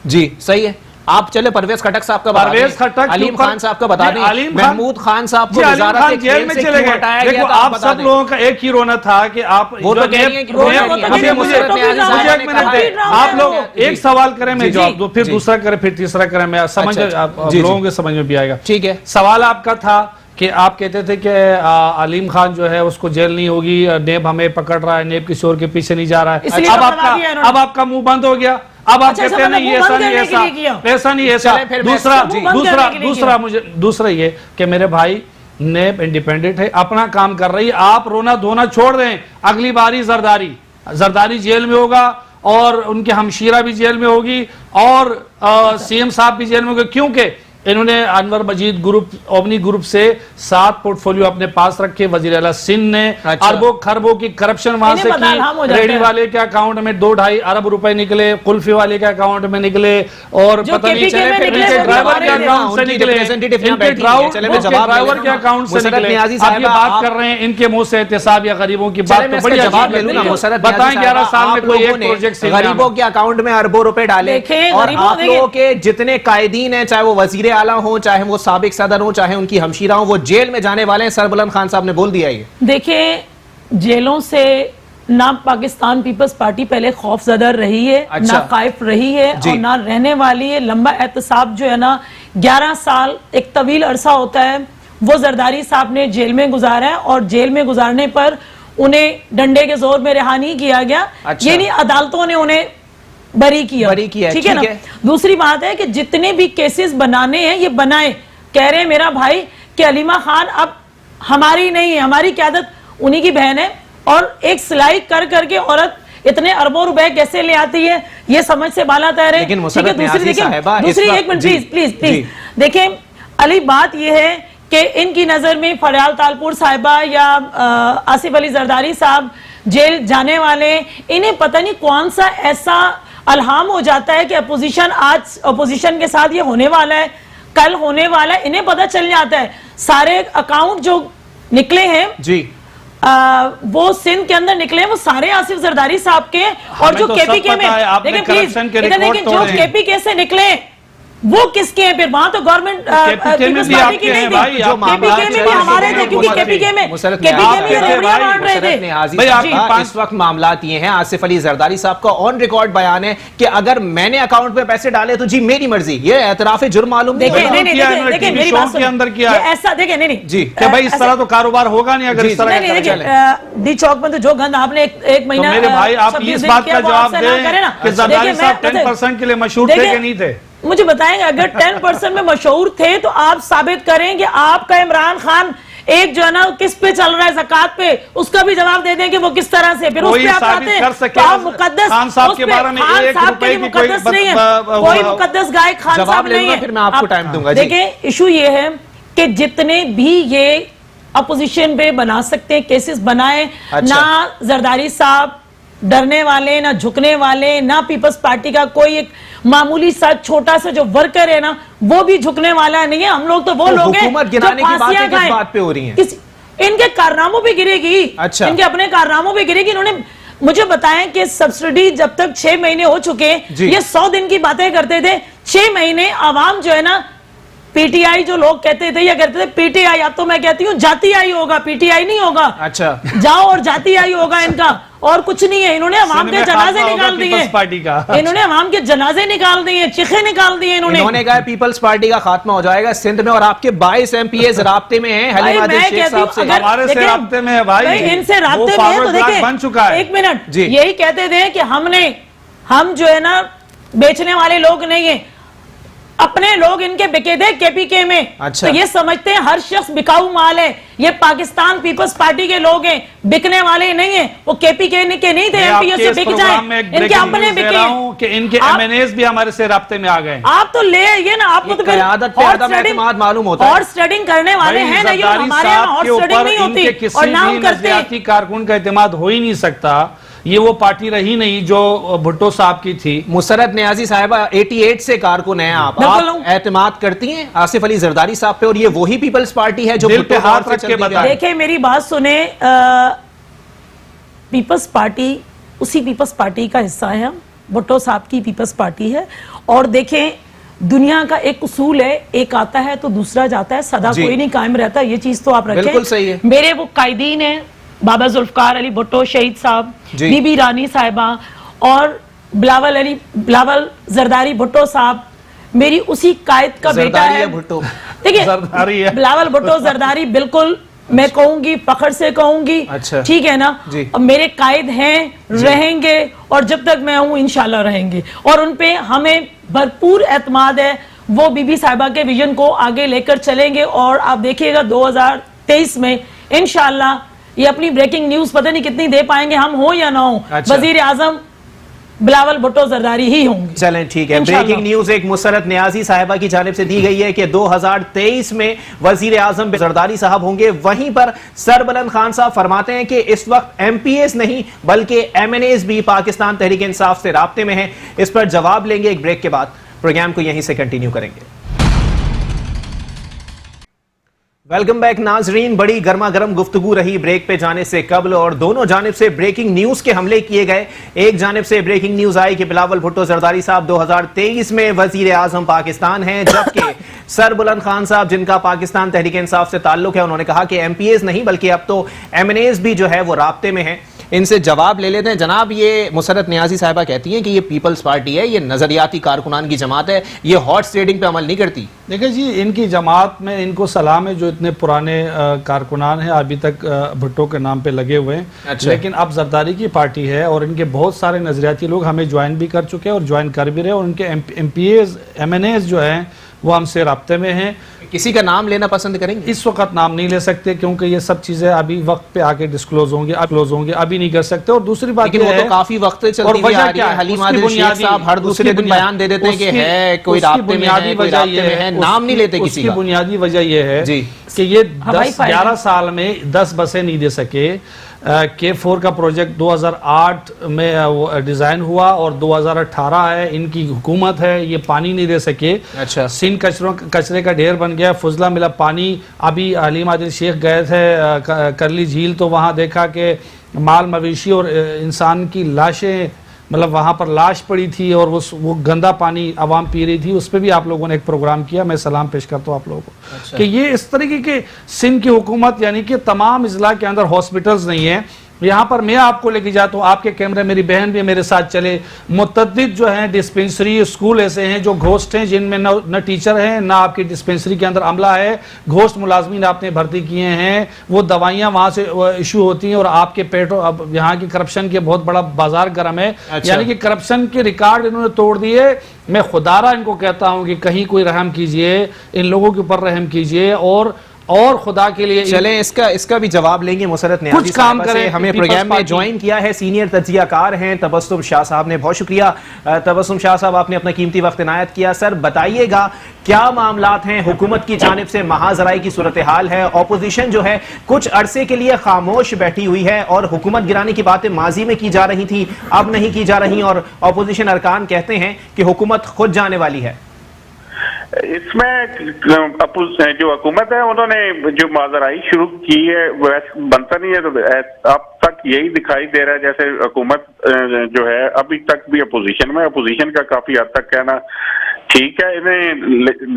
جی صحیح ہے. آپ چلے پرویز خٹک صاحب کا بتا دیں، علیم خان صاحب کا بتا دیں، محمود خان صاحب کو وزارت جیل میں چلے گئے. دیکھو آپ سب لوگوں کا ایک ہی رونا تھا کہ آپ آپ لوگ ایک سوال کریں میں جواب دو، پھر دوسرا کریں، پھر تیسرا کریں. میں سمجھ لوگوں کے سمجھ میں بھی آئے گا. ٹھیک ہے. سوال آپ کا تھا کہ آپ کہتے تھے کہ علیم خان جو ہے اس کو جیل نہیں ہوگی، نیب ہمیں پکڑ رہا ہے، نیب کسی اور کے پیچھے نہیں جا رہا ہے. اب آپ کا منہ بند ہو گیا. اب آپ کہتے ہیں نہیں ایسا نہیں، ایسا نہیں، ایسا. دوسرا یہ کہ میرے بھائی نیب انڈیپینڈنٹ ہے، اپنا کام کر رہی ہے. آپ رونا دھونا چھوڑ دیں. اگلی باری زرداری جیل میں ہوگا اور ان کے ہمشیرہ بھی جیل میں ہوگی اور سی ایم صاحب بھی جیل میں ہوگے، کیونکہ انہوں نے انور مجید گروپ اومنی گروپ سے 7 پورٹ فولیو اپنے پاس رکھے. وزیر اعلیٰ سندھ نے اربوں خربوں کی کرپشن وہاں سے کی. ریڈی والے کے اکاؤنٹ میں 2-2.5 ارب روپے نکلے، قلفی والے کے اکاؤنٹ میں نکلے، اور پتہ نہیں ڈرائیور کے اکاؤنٹ سے نکلے، ڈرائیور کے اکاؤنٹ سے نکلے. آپ یہ بات کر رہے ہیں ان کے منہ سے احتساب یا غریبوں کی بات تو بڑی عجیب ہے. بتائیں 11 سال میں کوئی ایک پروجیکٹ سے غریبوں کے اکاؤنٹ میں اربوں روپے ڈالے، اور آپ لوگوں کے جتنے قائدین ہیں، چاہے وہ وزیر اعلیٰ ہوں، چاہے وہ سابق صدر ہوں، چاہے ان کی ہمشیرہ ہوں، وہ جیل میں جانے والے ہیں. سربلند خان صاحب نے بول دیا یہ. دیکھیں جیلوں سے نہ پاکستان پیپلز پارٹی پہلے خوف زدہ رہی ہے، نہ خائف رہی ہے، اور نہ رہنے والی ہے. لمبا احتساب جو ہے نا 11 سال ایک طویل عرصہ ہوتا ہے، وہ زرداری صاحب نے جیل میں گزارا ہے، اور جیل میں گزارنے پر انہیں ڈنڈے کے زور میں رہا نہیں کیا گیا. یہ نہیں، عدالتوں نے انہیں بری کیا. ٹھیک ہے نا. دوسری بات ہے کہ جتنے بھی کیسز بنانے ہیں یہ بنائے. کہہ رہے ہیں میرا بھائی کہ حلیمہ خان اب ہماری نہیں ہے، ہماری قیادت انہی کی بہن ہے، اور ایک سلائی کر کے عورت اتنے اربوں روپے کیسے لے آتی ہے، یہ سمجھ سے بالا تر ہے. لیکن مسرت نیازی صاحبہ دوسری ایک منٹ پلیز دیکھیں علی، بات یہ ہے کہ ان کی نظر میں فریال تالپور صاحبہ یا آصف علی زرداری صاحب جیل جانے والے، انہیں پتہ نہیں کون سا ایسا الہام ہو جاتا ہے کہ آج اپوزیشن کے ساتھ یہ ہونے والا ہے، کل ہونے والا ہے. انہیں پتہ چل جاتا ہے. سارے اکاؤنٹ جو نکلے ہیں جی وہ سندھ کے اندر نکلے ہیں، وہ سارے آصف زرداری صاحب کے. اور جو کے پی کے میں دیکھیں پلیز جو کے پی کے سے نکلے وہ کس کے ہیں؟ پھر وہاں تو گورنمنٹ پیپلز پارٹی کی نہیں تھی، کے پی کے میں بھی ہمارے تھے، کیونکہ کے پی کے میں ریوڑیاں بانٹ رہے تھے. اس وقت معاملات یہ ہیں، آصف علی زرداری صاحب کا آن ریکارڈ بیان ہے کہ اگر میں نے اکاؤنٹ پہ پیسے ڈالے تو جی میری مرضی. یہ اعتراف جرم معلوم نہیں. دیکھیں میری بات سنیں، ایسا دیکھیں نہیں جی کہ بھائی اس طرح تو کاروبار ہوگا نہیں اگر اس طرح. دی چوک میں تو جو گند آپ نے ایک مہینہ میرے بھائی آپ اس بات کا جواب دیں کہ زرداری صاحب 10% کے لیے مشہور تھے کہ نہیں تھے؟ مجھے بتائیں گے اگر 10% میں مشہور تھے تو آپ ثابت کریں کہ آپ کا عمران خان ایک جو ہے نا کس پہ چل رہا ہے زکوٰۃ پہ, اس کا بھی جواب دے دیں کہ وہ کس طرح سے, پھر اس پہ آپ آتے ہیں تو آپ مقدس خان صاحب کے بارے میں خان صاحب کے لیے مقدس نہیں ہے, کوئی مقدس گائے خان صاحب نہیں ہے. پھر میں آپ کو ٹائم دوں گا. دیکھیں ایشو یہ ہے کہ جتنے بھی یہ اپوزیشن پہ بنا سکتے ہیں کیسز بنائے, نہ زرداری صاحب ڈرنے والے, نہ جھکنے والے, نہ پیپلز پارٹی کا کوئی ایک معمولی سا چھوٹا سا جو ورکر ہے نا وہ بھی جھکنے والا نہیں ہے. ہم لوگ تو وہ لوگ ہیں حکومت گرانے کی باتیں کس بات پہ ہو رہی ہیں؟ ان کے کارناموں پہ گرے گی, ان کے اپنے کارناموں پہ گرے گی. انہوں نے مجھے بتائیں کہ سبسڈی جب تک 6 مہینے ہو چکے, یہ 100 دن کی باتیں کرتے تھے, 6 مہینے عوام جو ہے نا پی ٹی آئی جو لوگ کہتے تھے یا کہتے تھے پی ٹی آئی, اب تو میں کہتی ہوں جاتی آئی ہوگا, پی ٹی آئی نہیں ہوگا. اچھا جاؤ اور جاتی آئی ہوگا ان کا, اور کچھ نہیں ہے. انہوں نے عوام کے جنازے نکال دیے, انہوں نے عوام کے جنازے نکال دیے, چیخیں نکال دیے. انہوں نے کہا پیپلز پارٹی کا خاتمہ ہو جائے گا سندھ میں, اور آپ کے 22 ایم پی ایز رابطے میں ہیں حلیم عادل شیخ صاحب سے. ہمارے سے رابطے میں ہے بھائی, ان سے رابطے میں ہے. تو دیکھیں ایک منٹ, یہی کہتے تھے کہ ہم جو ہے نا بیچنے والے لوگ نہیں ہیں, اپنے لوگ ان کے بکے دے کے پی کے میں. تو یہ سمجھتے ہیں ہر شخص بکاؤ مال ہے. یہ پاکستان پیپلز پارٹی کے لوگ ہیں, بکنے والے نہیں ہیں. وہ کے پی کے نہیں تھے ایم پی سے بک جائیں, ان کے اپنے بکے ہیں کہ ان کے ایم این ایز بھی ہمارے سے رابطے میں آ گئے. آپ تو لے یہ نا, آپ کو تو قیادت پہ عدم اعتماد معلوم ہوتا ہے. اور سٹڈنگ کرنے والے ہیں نا, یہ ہمارے یہاں اور سٹڈنگ نہیں ہوتی اور نام کرتے ہیں. کسی کارکن کا اعتماد ہو ہی نہیں سکتا. یہ وہ پارٹی رہی نہیں جو بھٹو صاحب کی تھی. مسرت نیازی صاحبہ 88 سے کارکن ہیں آپ اعتماد کرتی ہیں آصف علی زرداری صاحب پہ, اور یہ وہی پیپلز پارٹی ہے جو دل پہ ہاتھ رکھ کے بتائیں. دیکھیں میری بات سنیں, پیپلز پارٹی اسی پیپلز پارٹی کا حصہ ہے, ہم بھٹو صاحب کی پیپلز پارٹی ہے. اور دیکھیں دنیا کا ایک اصول ہے, ایک آتا ہے تو دوسرا جاتا ہے, سدا کوئی نہیں قائم رہتا. یہ چیز تو آپ رکھیں. بالکل صحیح ہے. میرے وہ قائدین ہیں بابا ذوالفقار علی بھٹو شہید صاحب, بی بی رانی صاحبہ, اور بلاول زرداری بھٹو صاحب میری اسی قائد کا بیٹا ہے. دیکھیں بلاول بھٹو زرداری بالکل میں کہوں گی, فخر سے کہوں گی, ٹھیک ہے نا, میرے قائد ہیں, رہیں گے, اور جب تک میں ہوں انشاءاللہ رہیں گے, اور ان پہ ہمیں بھرپور اعتماد ہے. وہ بی بی صاحبہ کے ویژن کو آگے لے کر چلیں گے, اور آپ دیکھیے گا 2023 میں انشاءاللہ یہ اپنی بریکنگ نیوز پتہ نہیں کتنی دے پائیں گے, ہم ہوں یا نہ ہوں, وزیر اعظم بلاول بھٹو زرداری ہی ہوں گے. چلیں ٹھیک ہے. بریکنگ نیوز ایک مسرت نیازی صاحبہ کی جانب سے دی گئی ہے کہ 2023 میں وزیر اعظم زرداری صاحب ہوں گے. وہیں پر سربلند خان صاحب فرماتے ہیں کہ اس وقت ایم پی ایز نہیں بلکہ ایم این ایز بھی پاکستان تحریک انصاف سے رابطے میں ہیں. اس پر جواب لیں گے ایک بریک کے بعد. پروگرام کو یہیں سے کنٹینیو کریں گے. ویلکم بیک ناظرین. بڑی گرما گرم گفتگو رہی بریک پہ جانے سے قبل, اور دونوں جانب سے بریکنگ نیوز کے حملے کیے گئے. ایک جانب سے بریکنگ نیوز آئی کہ بلاول بھٹو زرداری صاحب 2023 میں وزیر اعظم پاکستان ہیں, جبکہ سربلند خان صاحب جن کا پاکستان تحریک انصاف سے تعلق ہے, انہوں نے کہا کہ ایم پی ایز نہیں بلکہ اب تو ایم این ایز بھی جو ہے وہ رابطے میں ہیں. ان سے جواب لے لیتے ہیں. جناب یہ مسرت نیازی صاحبہ کہتی ہیں کہ یہ پیپلز پارٹی ہے, یہ نظریاتی کارکنان کی جماعت ہے, یہ ہارس ٹریڈنگ پہ عمل نہیں کرتی. دیکھیں جی, ان کی جماعت میں ان کو سلام ہے جو اتنے پرانے کارکنان ہیں ابھی تک بھٹو کے نام پہ لگے ہوئے ہیں. لیکن اب زرداری کی پارٹی ہے, اور ان کے بہت سارے نظریاتی لوگ ہمیں جوائن بھی کر چکے ہیں اور جوائن کر بھی رہے, اور ان کے M P As M N As جو ہیں وہ ہم سے رابطے میں ہیں. کسی کا نام لینا پسند کریں گے؟ اس وقت نام نہیں لے سکتے کیونکہ یہ سب چیزیں ابھی وقت پہ آکے ڈسکلوز ہوں گے, ابھی نہیں کر سکتے. اور دوسری بات یہ ہے, وہ تو کافی وقت چلتی ہوئی آ رہی ہے. حلیم عادل شیخ صاحب ہر دوسرے دن بیان دے دیتے ہیں کہ ہے کوئی رابطے میں ہے, کوئی رابطے میں ہے, نام نہیں لیتے کسی کا. اس کی بنیادی وجہ یہ ہے کہ یہ 10-11 سال میں 10 بسیں نہیں دے سکے. K4 کا پروجیکٹ 2008 میں ڈیزائن ہوا, اور 2018 ہے ان کی حکومت ہے, یہ پانی نہیں دے سکے. سندھ کچرے کا ڈھیر بن گیا, فضلہ ملا پانی. ابھی حلیم عادل شیخ گئے تھے کرلی جھیل, تو وہاں دیکھا کہ مال مویشی اور انسان کی لاشیں, مطلب وہاں پر لاش پڑی تھی, اور وہ گندا پانی عوام پی رہی تھی. اس پہ بھی آپ لوگوں نے ایک پروگرام کیا, میں سلام پیش کرتا ہوں آپ لوگوں کو کہ یہ اس طریقے کے سندھ کی حکومت, یعنی کہ تمام اضلاع کے اندر ہاسپٹلز نہیں ہیں, یہاں پر میں آپ کو لے کے جاتا ہوں, آپ کے کیمرے میری بہن بھی میرے ساتھ چلے, متعدد جو ہیں ڈسپنسری اسکول ایسے ہیں جو گھوسٹ ہیں, جن میں نہ ٹیچر ہیں نہ آپ کی ڈسپنسری کے اندر عملہ ہے, گھوسٹ ملازمین آپ نے بھرتی کیے ہیں, وہ دوائیاں وہاں سے ایشو ہوتی ہیں, اور آپ کے پیٹوں, اب یہاں کی کرپشن کے بہت بڑا بازار گرم ہے. یعنی کہ کرپشن کے ریکارڈ انہوں نے توڑ دیے. میں خدارہ ان کو کہتا ہوں کہ کہیں کوئی رحم کیجئے, ان لوگوں کے اوپر رحم کیجئے, اور خدا کے لیے چلیں اس کا بھی جواب لیں گے. مسرت نیازی کچھ کام کریں. ہمیں پروگرام میں جوائن کیا ہے سینئر تجزیہ کار ہیں تبسم شاہ صاحب نے. بہت شکریہ تبسم شاہ صاحب, آپ نے اپنا قیمتی وقت عنایت کیا. سر بتائیے گا کیا معاملات ہیں, حکومت کی جانب سے مہاذرائی کی صورتحال ہے, اپوزیشن جو ہے کچھ عرصے کے لیے خاموش بیٹھی ہوئی ہے, اور حکومت گرانے کی باتیں ماضی میں کی جا رہی تھی, اب نہیں کی جا رہی, اور اپوزیشن ارکان کہتے ہیں کہ حکومت خود جانے والی ہے. اس میں جو حکومت ہے انہوں نے جو ماذرائی شروع کی ہے ویسے بنتا نہیں ہے, تو اب تک یہی دکھائی دے رہا ہے جیسے حکومت جو ہے ابھی تک بھی اپوزیشن میں, اپوزیشن کا کافی حد تک کہنا ٹھیک ہے, انہیں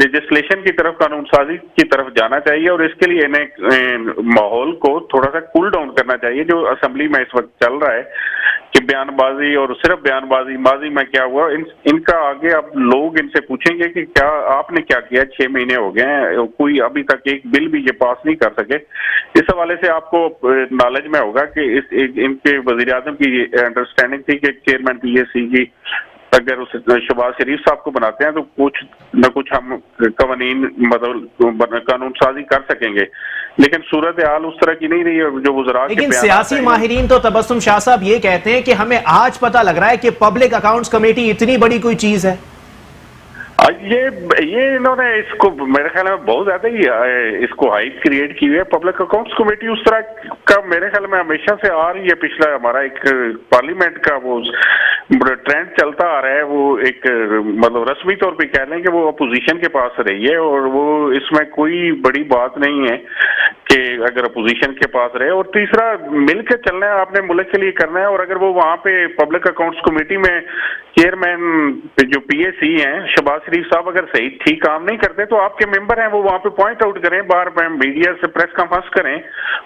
لیجسلیشن کی طرف, قانون سازی کی طرف جانا چاہیے, اور اس کے لیے انہیں ماحول کو تھوڑا سا کول ڈاؤن کرنا چاہیے. جو اسمبلی میں اس وقت چل رہا ہے کہ بیان بازی اور صرف بیان بازی, ماضی میں کیا ہوا, ان کا آگے اب لوگ ان سے پوچھیں گے کہ کیا آپ نے کیا کیا, 6 مہینے ہو گئے ہیں, کوئی ابھی تک ایک بل بھی یہ پاس نہیں کر سکے. اس حوالے سے آپ کو نالج میں ہوگا کہ ان کے وزیر اعظم کی انڈرسٹینڈنگ تھی کہ چیئرمین پی ایس سی کی اگر شہباز شریف صاحب کو بناتے ہیں تو کچھ نہ کچھ ہم قوانین مطلب قانون سازی کر سکیں گے, لیکن صورتحال اس طرح کی نہیں رہی ہے جو وزراء کے. لیکن سیاسی ماہرین تو تبسم شاہ صاحب یہ کہتے ہیں کہ ہمیں آج پتہ لگ رہا ہے کہ پبلک اکاؤنٹس کمیٹی اتنی بڑی کوئی چیز ہے. یہ انہوں نے اس کو میرے خیال میں بہت زیادہ ہی اس کو ہائپ کریٹ کی ہوئی ہے. پبلک اکاؤنٹس کمیٹی اس طرح کا میرے خیال میں ہمیشہ سے آ رہی ہے. پچھلا ہمارا ایک پارلیمنٹ کا وہ ٹرینڈ چلتا آ رہا ہے, وہ ایک مطلب رسمی طور پہ کہہ لیں کہ وہ اپوزیشن کے پاس رہی ہے, اور وہ اس میں کوئی بڑی بات نہیں ہے کہ اگر اپوزیشن کے پاس رہے. اور تیسرا مل کے چلنا ہے, آپ نے ملک کے لیے کرنا ہے, اور اگر وہ وہاں پہ پبلک اکاؤنٹس کمیٹی میں چیئرمین جو پی اے سی ہیں شہباز شریف صاحب اگر صحیح ٹھیک کام نہیں کرتے تو آپ کے ممبر ہیں وہ وہاں پہ پوائنٹ آؤٹ کریں, باہر میڈیا سے پریس کانفرنس کریں,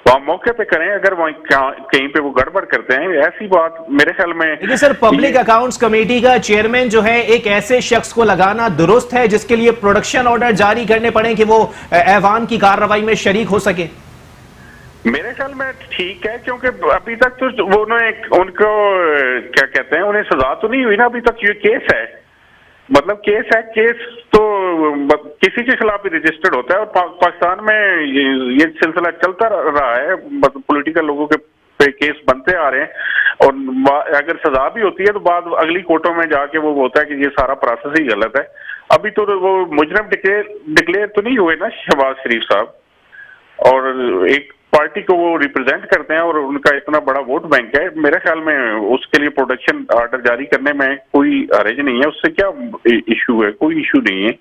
وہاں موقع پہ کریں اگر وہاں کہیں پہ وہ گڑبڑ کرتے ہیں. ایسی بات میرے خیال میں. لیکن سر پبلک اکاؤنٹس کمیٹی کا چیئرمین جو ہے ایک ایسے شخص کو لگانا درست ہے جس کے لیے پروڈکشن آرڈر جاری کرنے پڑیں کہ وہ ایوان کی کارروائی میں شریک ہو سکے؟ میرے خیال میں ٹھیک ہے, کیونکہ ابھی تک تو وہ ان کو کیا کہتے ہیں انہیں سزا تو نہیں ہوئی نا ابھی تک. یہ کیس ہے, مطلب کیس ہے, کیس تو کسی کے خلاف بھی رجسٹرڈ ہوتا ہے, اور پاکستان میں یہ سلسلہ چلتا رہا ہے, مطلب پولیٹیکل لوگوں کے پہ کیس بنتے آ رہے ہیں, اور اگر سزا بھی ہوتی ہے تو بعد اگلی کورٹوں میں جا کے وہ ہوتا ہے کہ یہ سارا پروسیس ہی غلط ہے. ابھی تو وہ مجرم ڈکلیئر تو نہیں ہوئے نا شہباز شریف صاحب, اور ایک پارٹی کو وہ ریپرزینٹ کرتے ہیں اور ان کا اتنا بڑا ووٹ بینک ہے. میرے خیال میں اس کے لیے پروڈکشن آرڈر جاری کرنے میں کوئی حرج نہیں ہے. اس سے کیا ایشو ہے, کوئی ایشو نہیں ہے,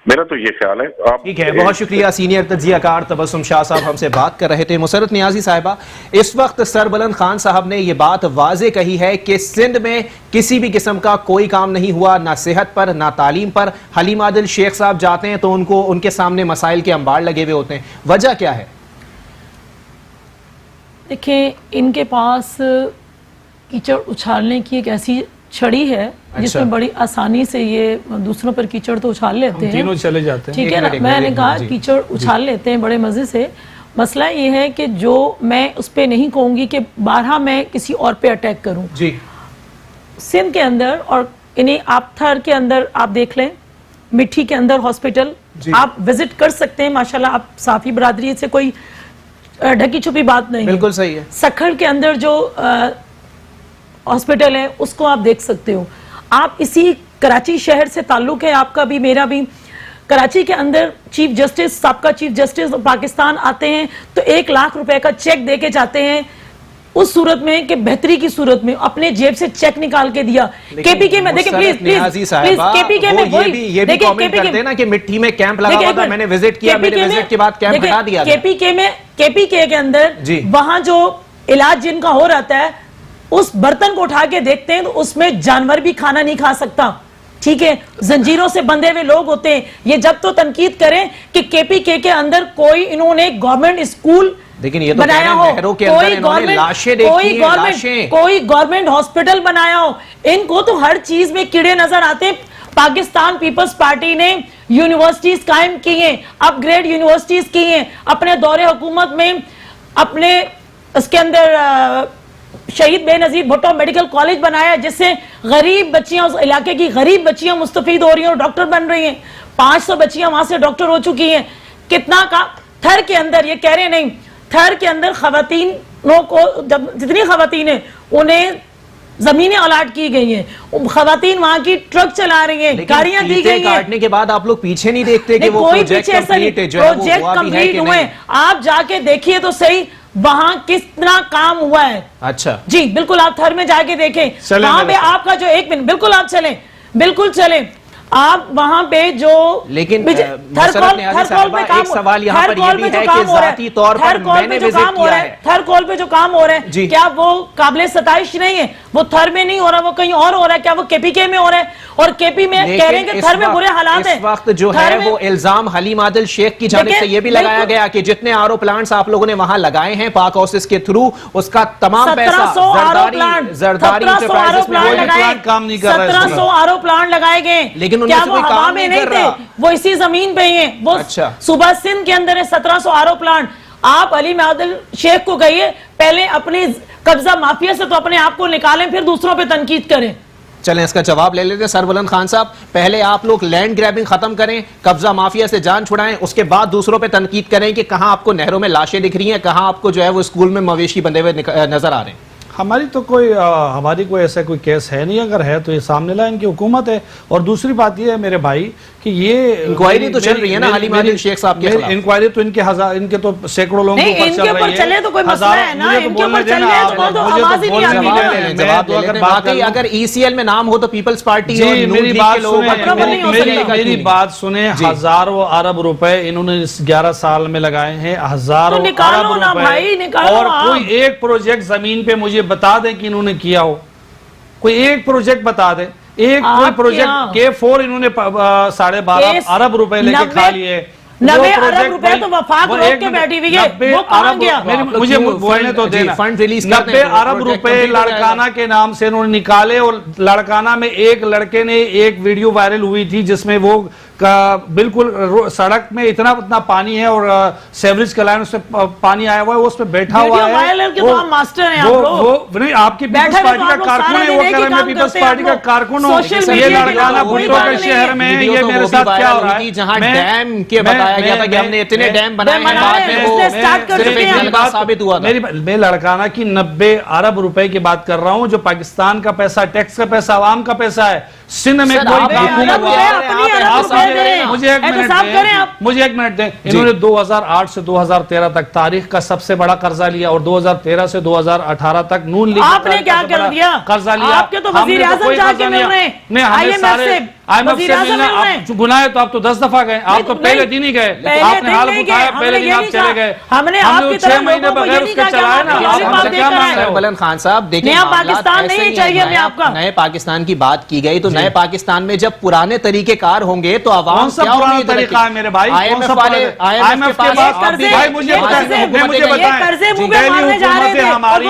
میرا تو یہ خیال ہے. ٹھیک ہے, بہت شکریہ. سینئر تجزیہ کار تبسم شاہ صاحب ہم سے بات کر رہے تھے. مسرت نیازی صاحبہ, اس وقت سربلند خان صاحب نے یہ بات واضح کہی ہے کہ سندھ میں کسی بھی قسم کا کوئی کام نہیں ہوا, نہ صحت پر نہ تعلیم پر. حلیم عادل شیخ صاحب جاتے ہیں تو ان کے سامنے مسائل کے انبار لگے ہوئے ہوتے ہیں. وجہ کیا ہے؟ دیکھیں, ان کے پاس کیچڑ اچھالنے کی ایک ایسی چھڑی ہے جس میں بڑی آسانی سے یہ دوسروں پر کیچڑ تو اچھال لیتے ہیں, تینوں چلے جاتے ہیں. ٹھیک ہے نا, میں نے کہا کیچڑ اچھال لیتے ہیں بڑے مزے سے. مسئلہ یہ ہے کہ جو میں اس پہ نہیں کہوں گی کہ بارہا میں کسی اور پہ اٹیک کروں. جی, سندھ کے اندر اور انہیں آپ تھر کے اندر آپ دیکھ لیں, مٹھی کے اندر ہاسپٹل آپ وزٹ کر سکتے ہیں. ماشاءاللہ آپ صافی برادری سے کوئی ڈھکی چھپی بات نہیں, بالکل صحیح ہے. سکھر کے اندر جو ہاسپٹل ہے اس کو آپ دیکھ سکتے ہو. آپ اسی کراچی شہر سے تعلق ہے آپ کا بھی میرا بھی. کراچی کے اندر چیف جسٹس, سابقہ چیف جسٹس پاکستان آتے ہیں تو 1 لاکھ روپے کا چیک دے کے جاتے ہیں, اس صورت میں کہ بہتری کی صورت میں اپنے جیب سے چیک نکال کے دیا. کے پی کے میں دیکھیں پلیز پلیز کے پی کے میں یہ بھی کامنٹ کرتے ہیں نا کہ مٹھی میں کیمپ لگا ہوا تھا, میں نے وزٹ کیا, میرے وزٹ کے بعد کیمپ ہٹا دیا. کے پی کے اندر وہاں جو علاج جن کا ہو رہتا ہے اس برتن کو اٹھا کے دیکھتے ہیں تو اس میں جانور بھی کھانا نہیں کھا سکتا. ٹھیک ہے, زنجیروں سے بندھے ہوئے لوگ ہوتے ہیں. یہ جب تو تنقید کریں کہ کے پی کے اندر کوئی انہوں نے گورنمنٹ اسکول لیکن یہ تو بنایا ہو, کوئی گورنمنٹ ہاسپٹل بنایا ہو. ان کو تو ہر چیز میں کیڑے نظر آتے ہیں. پاکستان پیپلز پارٹی نے یونیورسٹیز قائم کی ہیں, اپ گریڈ یونیورسٹیز کی ہیں اپنے دور حکومت میں. اپنے اس کے اندر شہید بے نظیر بھٹو میڈیکل کالج بنایا جس سے غریب بچیاں, اس علاقے کی غریب بچیاں مستفید ہو رہی ہیں اور ڈاکٹر بن رہی ہیں. 500 بچیاں وہاں سے ڈاکٹر ہو چکی ہیں. کتنا کا تھر کے اندر, یہ کہہ رہے نہیں, تھر کے اندر خواتینوں کو, جتنی خواتین ہیں انہیں زمینیں الاٹ کی گئی ہیں. خواتین وہاں کی ٹرک چلا رہی ہیں, گاڑیاں دی گئی ہیں. کاٹنے کے بعد آپ لوگ پیچھے نہیں دیکھتے کہ وہ پروجیکٹ کمپلیٹ ہوئے. آپ جا کے دیکھیے تو صحیح وہاں کتنا کام ہوا ہے. اچھا جی بالکل, آپ تھر میں جا کے دیکھیں وہاں پہ آپ کا جو 1 منٹ, بالکل آپ چلیں, بالکل چلیں آپ وہاں پہ جو. لیکن ایک سوال یہاں پر یہ بھی ہے کہ ذاتی طور پر میں نے وزٹ کیا ہے, تھر کول پہ جو کام ہو رہا ہے کیا وہ قابل ستائش نہیں ہے؟ وہ تھر میں نہیں ہو رہا, وہ کہیں اور ہو رہا ہے. کیا وہ کے پی کے میں ہو رہا ہے؟ اور کے پی میں کہہ رہے ہیں کہ تھر میں برے حالات ہیں. اس وقت جو ہے وہ الزام حلیم عادل شیخ کی جانب سے یہ بھی لگایا گیا کہ جتنے آر او پلانٹس آپ لوگوں نے وہاں لگائے ہیں پاک ہاؤسز کے تھرو, اس کا تمام پیسہ زرداری انٹرپرائزز میں کام نہیں کر رہا. 1700 آر او پلانٹ لگائے گئے, لیکن ان میں سے کوئی کام نہیں کر رہا. وہ اسی زمین پہ ہی ہیں. وہ صوبہ سندھ کے اندر ہے 1700 آر او پلانٹ. آپ حلیم عادل شیخ کو کہیے پہلے اپنی قبضہ مافیا سے تو اپنے آپ کو نکالیں, پھر دوسروں پہ تنقید کریں. چلیں اس کا جواب لے لیتے ہیں. سربلند خان صاحب, پہلے آپ لوگ لینڈ گریبنگ ختم کریں, قبضہ مافیا سے جان چھڑائیں, اس کے بعد دوسروں پہ تنقید کریں کہ کہاں آپ کو نہروں میں لاشیں دکھ رہی ہیں, کہاں آپ کو جو ہے وہ اسکول میں مویشی بندھے ہوئے نظر آ رہے ہیں. ہماری کوئی ایسا کوئی کیس ہے نہیں, اگر ہے تو یہ سامنے لائے, ان کی حکومت ہے. اور دوسری بات یہ ہے میرے بھائی کہ یہ انکوائری تو چل رہی ہے نا حلیم عادل شیخ صاحب کے خلاف. انکوائری تو ان کے تو سینکڑوں لوگوں کے اوپر چل رہی ہے. چلے تو کوئی مسئلہ ہے نا, ان کے اوپر چل رہے ہیں تو آواز ہی نہیں آتی. جواب لے لیتے ہیں. اگر ای سی ایل میں نام ہو تو پیپلز پارٹی اور نون لیگ کے لوگوں کا, میری بات سنیں, ہزاروں ارب روپے انہوں نے اس 11 سال میں لگائے ہیں, ہزاروں ارب روپے. اور کوئی ایک پروجیکٹ زمین پہ مجھے بتا دیں کہ انہوں نے کیا ہو, کوئی ایک پروجیکٹ بتا دیں. ایک کوئی پروجیکٹ K4 انہوں نے 12.5 ارب روپے لے کے کھا لیے. 90 ارب روپے تو وفاق روک کے بیٹھی ہوئی ہے, وہ کہاں گیا؟ مجھے بولنے تو دینا. 90 ارب روپے لڑکانہ کے نام سے انہوں نے نکالے, اور لڑکانہ میں ایک لڑکے نے ایک ویڈیو وائرل ہوئی تھی جس میں وہ بالکل سڑک میں اتنا پانی ہے اور سیوریج کا لائن اس میں پانی آیا ہوا ہے, وہ اس میں بیٹھا ہوا ہے. وہ آپ کی پیپلز پارٹی کا کارکن ہے, وہ کہہ رہے ہیں میں پیپلز پارٹی کا کارکن ہوں. یہ لڑکانہ بھٹو کے شہر میں یہ میرے ساتھ کیا ہو رہا ہے, جہاں ڈیم کے بتایا گیا تھا کہ ہم نے اتنے ڈیم بنائے ہیں, بعد میں وہ صرف ایک جلوہ ثابت ہوا تھا. میں لڑکانہ کی 90 ارب روپے کی بات کر رہا ہوں, جو پاکستان کا پیسہ, ٹیکس کا پیسہ, عوام کا پیسہ ہے. سندھ میں کوئی مجھے ایک منٹ دیں. انہوں نے 2008 سے 2013 تک تاریخ کا سب سے بڑا قرضہ لیا, اور 2013 سے 2018 تک نون لیگ آپ نے کیا کر دیا؟ قرضہ لیا. آپ کے تو وزیر اعظم جا کے مل رہے ہیں, آئی ایم ایف سے ملنا. گناہ ہے تو آپ تو 10 دفعہ گئے, آپ تو پہلے دن ہی گئے, آپ نے حال اٹھایا, پہلے دن آپ چلے گئے. ہم نے آپ کی طرح 6 مہینے بغیر اس کے چلائے نا. بلند خان صاحب دیکھیں, نیا پاکستان نہیں چاہیے ہمیں آپ کا. نئے پاکستان کی بات کی گئی تو نئے پاکستان میں جب پرانے طریقہ کار ہوں گے تو عوام کیا امید طریقہ ہے میرے بھائی؟ آئی ایم ایف کے پاس بھائی مجھے بتائیں, قرضے مانگنے جا رہے تھے, ہماری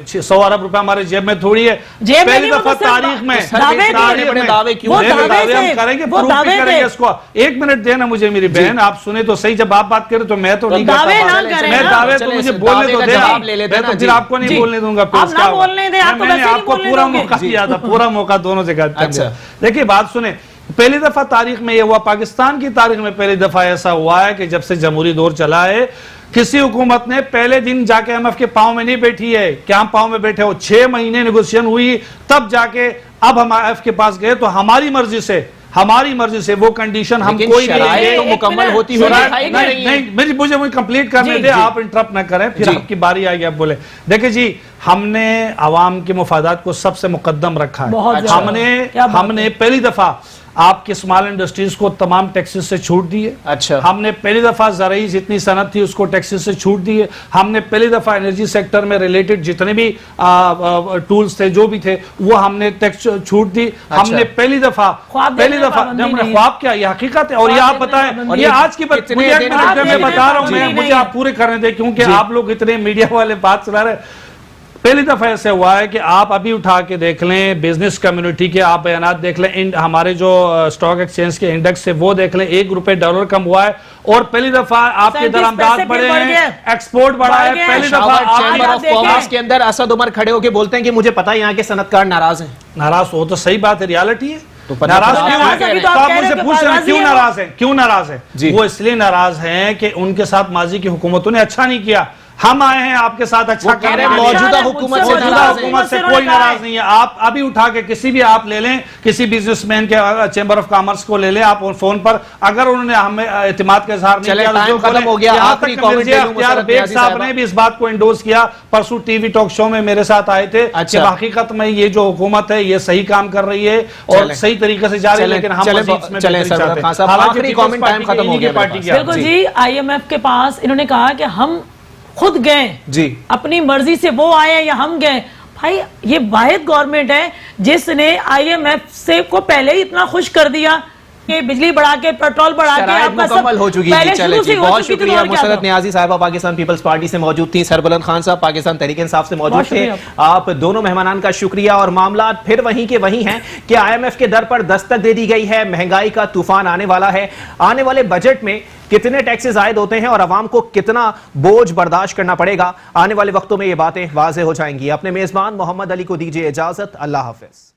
100 ارب روپے ہمارے جیب میں تھوڑی ہے. پہلی دفعہ تاریخ میں کریں گے, کریں گے اس کو. 1 منٹ دینا مجھے میری بہن, آپ سنیں تو صحیح. جب آپ بات کریں تو میں تو نہیں کرتا, میں دعوے تو مجھے بولنے تو دینا, میں تو پھر آپ کو نہیں بولنے دوں گا. میں نے آپ کو پورا موقع دیا تھا, پورا موقع دونوں جگہ. دیکھیں بات سنیں, پہلی دفعہ تاریخ میں یہ ہوا, پاکستان کی تاریخ میں پہلی دفعہ ایسا ہوا ہے کہ جب سے جمہوری دور چلا ہے کسی حکومت نے پہلے دن جا کے ایم ایف کے پاؤں میں نہیں بیٹھی ہے. کیا ہم پاؤں میں بیٹھے ہو؟ 6 مہینے نیگوشیشن ہوئی, تب جا کے اب ہم ایم ایف کے پاس گئے. تو ہماری مرضی سے وہ کنڈیشن ہم کوئی نہیں مکمل ہوتی نہیں. مجھے کمپلیٹ کرنے دے, آپ انٹرپٹ نہ کریں, پھر آپ کی باری آئے گی, آپ بولے. دیکھیں جی, ہم نے عوام کے مفادات کو سب سے مقدم رکھا ہے. ہم نے پہلی دفعہ آپ کے اسمال انڈسٹریز کو تمام ٹیکسز سے چھوٹ دی ہے. اچھا. ہم نے پہلی دفعہ زرعی جتنی صنعت تھی اس کو ٹیکسز سے چھوٹ دی ہے. ہم نے پہلی دفعہ انرجی سیکٹر میں ریلیٹڈ جتنے بھی ٹولز تھے جو بھی تھے وہ ہم نے ٹیکس چھوٹ دی. ہم نے پہلی دفعہ خواب کیا، یہ حقیقت ہے. اور یہ آپ بتائیں، یہ آج کی بات میں بتا رہا ہوں، مجھے آپ پورے کرنے دیں کیونکہ آپ لوگ اتنے میڈیا والے بات سنا رہے ہیں. پہلی دفعہ ایسے ہوا ہے کہ آپ ابھی اٹھا کے دیکھ لیں بزنس کمیونٹی کے آپ بیانات دیکھ لیں، ہمارے جو سٹاک ایکسچینج کے انڈیکس سے وہ دیکھ لیں، $1 کم ہوا ہے. اور پہلی دفعہ آپ کے درآمدات بڑھے ہیں، ایکسپورٹ بڑھا ہے. پہلی دفعہ چیمبر آف کامرس کے اندر اسد عمر کھڑے ہو کے بولتے ہیں کہ مجھے پتا ہے یہاں کے صنعت کار ناراض ہیں. ناراض ہو تو صحیح بات ہے، ریالٹی ہے. ناراض کیوں ہیں؟ تو آپ مجھ سے پوچھ رہے ہیں کیوں ناراض ہیں؟ کیوں ناراض ہیں؟ وہ اس لیے ناراض ہیں کہ ان کے ساتھ ماضی کی حکومتوں نے اچھا نہیں کیا. ہم آئے ہیں آپ کے ساتھ اچھا کر رہے ہیں. موجودہ حکومت سے کوئی ناراض نہیں ہے. آپ ابھی اٹھا کے کسی بھی آپ لے لیں، کسی بزنس مین کے چیمبر آف کامرس کو لے لیں آپ فون پر، اگر انہوں نے ہمیں اعتماد کا اظہار نہیں کیا. یہاں تک کہ مرزا اختیار بیگ صاحب نے بھی اس بات کو انڈورس کیا، پرسوں ٹی وی ٹاک شو میں میرے ساتھ آئے تھے کہ حقیقت میں یہ جو حکومت ہے یہ صحیح کام کر رہی ہے اور صحیح طریقے سے جا رہی ہے، لیکن ہم بالکل جی. IMF کے پاس انہوں نے کہا کہ ہم خود گئے جی، اپنی مرضی سے وہ آئے یا ہم گئے. بھائی یہ واحد گورنمنٹ ہے جس نے IMF سے کو پہلے ہی اتنا خوش کر دیا کہ بجلی بڑھا کے پیٹرول بڑھا کے آپ کا مکمل ہو چکی ہے. چلے جی، بہت شکریہ. مسرت نیازی صاحبہ پاکستان پیپلز پارٹی سے موجود تھیں، سربلند خان صاحب پاکستان تحریک انصاف سے موجود تھے. آپ دونوں مہمانان کا شکریہ. اور معاملات پھر وہیں کے وہیں ہیں کہ IMF کے در پر دستک دے دی گئی ہے. مہنگائی کا طوفان آنے والا ہے. آنے والے بجٹ میں کتنے ٹیکسز عائد ہوتے ہیں اور عوام کو کتنا بوجھ برداشت کرنا پڑے گا، آنے والے وقتوں میں یہ باتیں واضح ہو جائیں گی. اپنے میزبان محمد علی کو دیجیے اجازت. اللہ حافظ.